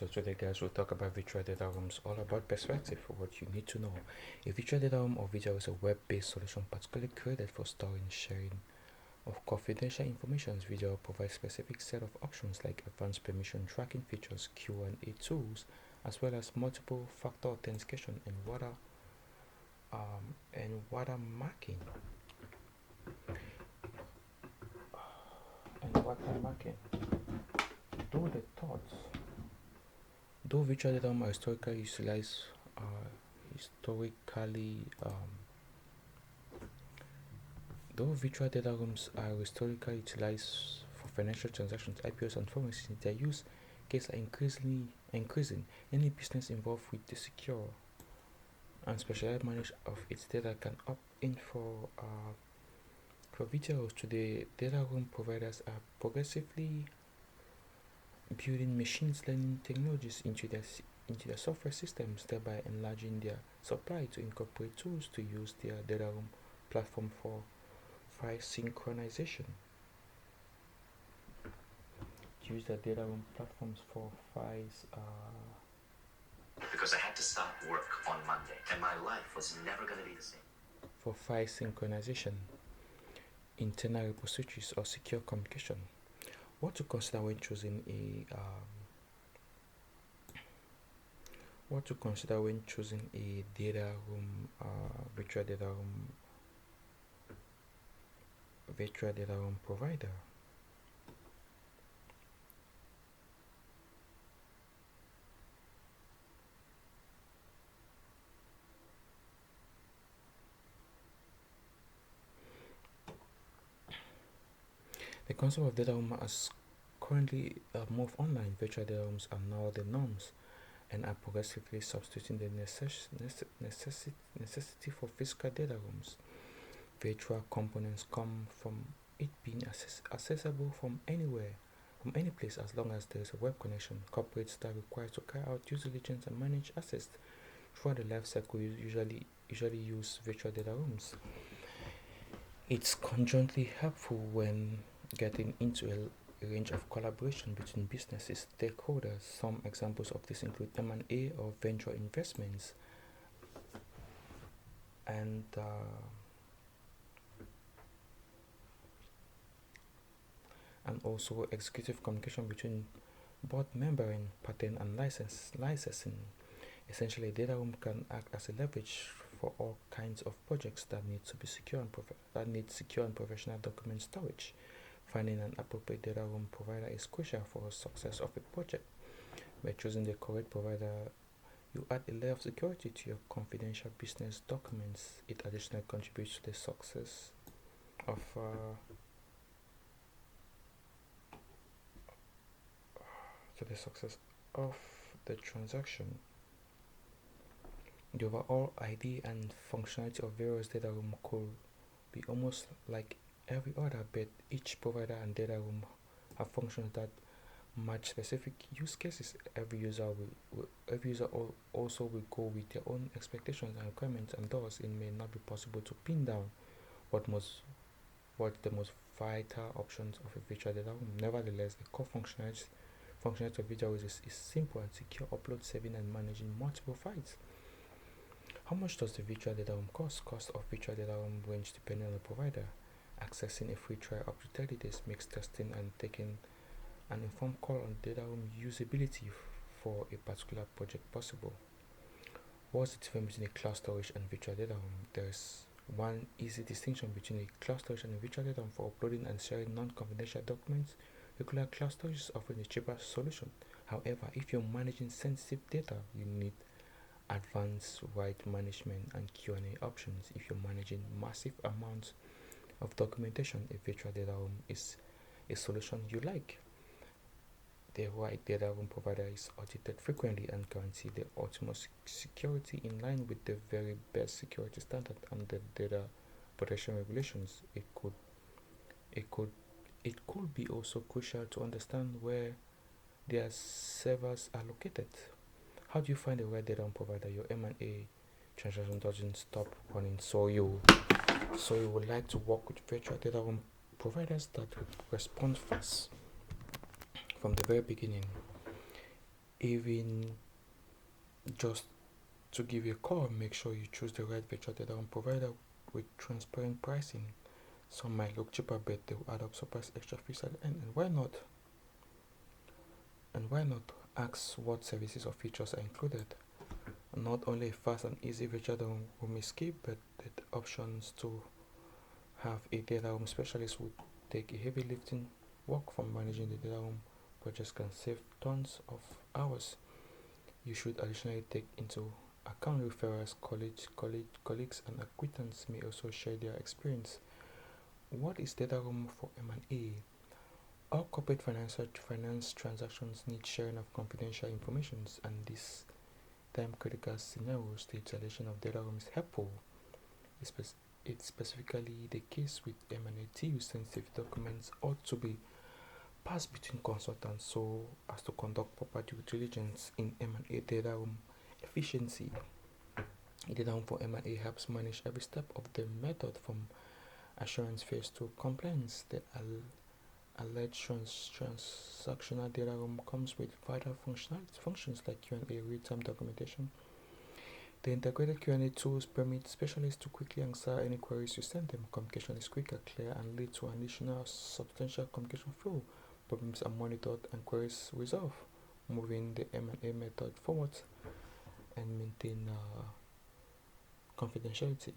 So today guys we'll talk about virtual data rooms, all about perspective for what you need to know. A virtual data room or video is a web-based solution particularly created for storing, sharing of confidential information. Video provides specific set of options like advanced permission tracking features, Q&A tools, as well as multiple factor authentication and watermarking. Though the thoughts Though virtual data are historically utilized, historically, though virtual data rooms are historically utilized for financial transactions, IPOs, and forensics, their use cases are increasing. Any business involved with the secure and specialized management of its data can opt in for videos. Today, data room providers are progressively building machine learning technologies into their software systems, thereby enlarging their supply to incorporate tools to use their data room platform for file synchronization. Use their data room platforms for files. Because I had to stop work on Monday, and my life was never going to be the same. For file synchronization, internal repositories, or secure communication. What to consider when choosing a data room, virtual data room provider. The concept of data room has currently moved online. Virtual data rooms are now the norms and are progressively substituting the necessity for physical data rooms. Virtual components come from it being accessible from anywhere, from any place, as long as there is a web connection. Corporates that require to carry out due diligence and manage assets throughout the life cycle usually use virtual data rooms. It's conjointly helpful when getting into a range of collaboration between businesses stakeholders. Some examples of this include M&A or venture investments, and also executive communication between board member and patent and licensing. Essentially, a data room can act as a leverage for all kinds of projects that need to be secure and professional document storage. Finding an appropriate data room provider is crucial for the success of a project. By choosing the correct provider, you add a layer of security to your confidential business documents. It additionally contributes to the success of the transaction. The overall idea and functionality of various data room could be almost like every other, but each provider and data room have functions that match specific use cases. Every user also will go with their own expectations and requirements, and thus it may not be possible to pin down what the most vital options of a virtual data room. Nevertheless, the core functionality of virtual is simple and secure: upload, saving, and managing multiple files. How much does the virtual data room cost? Cost of virtual data room range depending on the provider. Accessing a free trial up to 30 days makes testing and taking an informed call on data room usability for a particular project possible. What's the difference between a cloud storage and virtual data room? There is one easy distinction between a cloud storage and a virtual data room. For uploading and sharing non-confidential documents, regular cloud storage is often a cheaper solution. However, if you're managing sensitive data, you need advanced write management and Q&A options. If you're managing massive amounts of documentation, a virtual data room is a solution you like. The right data room provider is audited frequently and guarantees the ultimate security in line with the very best security standard and the data protection regulations. It could be also crucial to understand where their servers are located. How do you find the right data room provider? Your M&A transaction doesn't stop running, so you would like to work with virtual data room providers that respond fast from the very beginning. Even just to give you a call, make sure you choose the right virtual data room provider with transparent pricing. Some might look cheaper, but they will add up surprise extra fees at the end. And why not? And why not ask what services or features are included? Not only a fast and easy virtual data room is key, but the options to have a data room specialist would take a heavy lifting work from managing the data room projects can save tons of hours. You should additionally take into account referrals, colleagues, and acquaintances may also share their experience. What is data room for M&A? All corporate finance transactions need sharing of confidential information, and this time critical scenarios, the installation of data room is helpful. It's specifically the case with M&A deals. Sensitive documents ought to be passed between consultants so as to conduct proper due diligence in M&A data room efficiency. A data room for M&A helps manage every step of the method from assurance phase to compliance. The alleged transactional data room comes with vital functions like Q&A, real-time documentation. The integrated Q&A tools permit specialists to quickly answer any queries you send them. Communication is quicker, clear, and lead to an additional substantial communication flow. Problems are monitored and queries resolved, moving the M&A method forward and maintain confidentiality.